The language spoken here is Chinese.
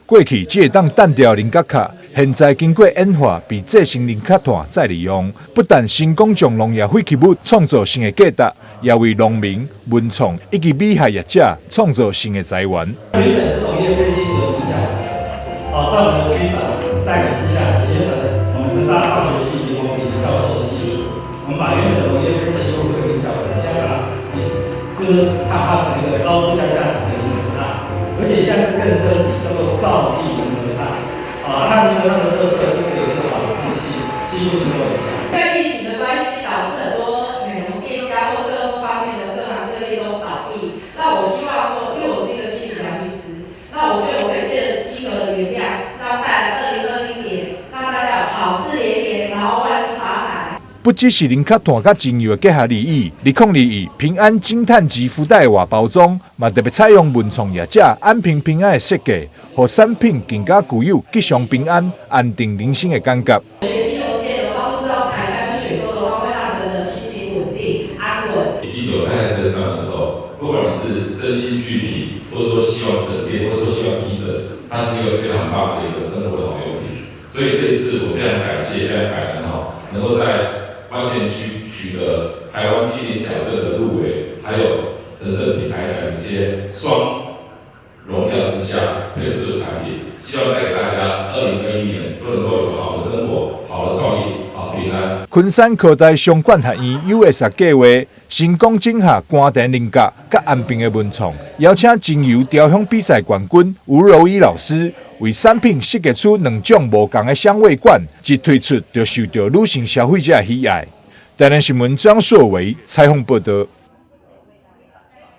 过去只会当单条菱角卡，现在经过演化，被制成菱角炭再利用，不但成功将农业废弃物创造新的价值，也为农民、文创以及美海业者创造新的财源。原本是农业废弃物的比较，在我们的区长带领之下，结合我们成大化学系林宏平教授的技术，我们把原本的农业废弃物这个比较，先把就是它化成一个高附加价值的零和碳，而且现在是更升级，叫做造地零和碳。那零和碳的特色就是有一个保湿器，吸附性很强。因为疫情的关系，导致很多美容店家或各方面的各行各业都倒闭。那我希望说，因为我是一个心理疗愈师，那我觉得我可以借着基友的原谅，让带来2020年，让大家有好事连连，然后万事发财。不只是菱角炭甲精油的结合利益，2021平安惊叹级附带的外包装，嘛特别采用文创业者安平平安的设计，让产品更加具有吉祥平安、安定人心的感觉。学精油界的话，不知道排山跟雪收的话，会让人的心情稳定、安稳。精油带在身上的时候，不管是身心俱疲，或者说希望沉淀，或者说希望提升，它是一个非常棒的一个生活的好用品。所以这一次我非常感谢非常感恩能够在关键区取得台湾青年小镇的入围，还有城镇品牌奖这些双荣耀之下推出的产品，希望带给大家2021年都能够有好的生活、好的创意、好平安。昆山科大商管学院 US 计划成功整合关田菱角甲安平的文创，邀请精油雕香比赛冠军吴柔仪老师为产品设计出2种不同的香味罐，一推出就受到女性消费者的喜爱。台南新闻张硕维采访报道。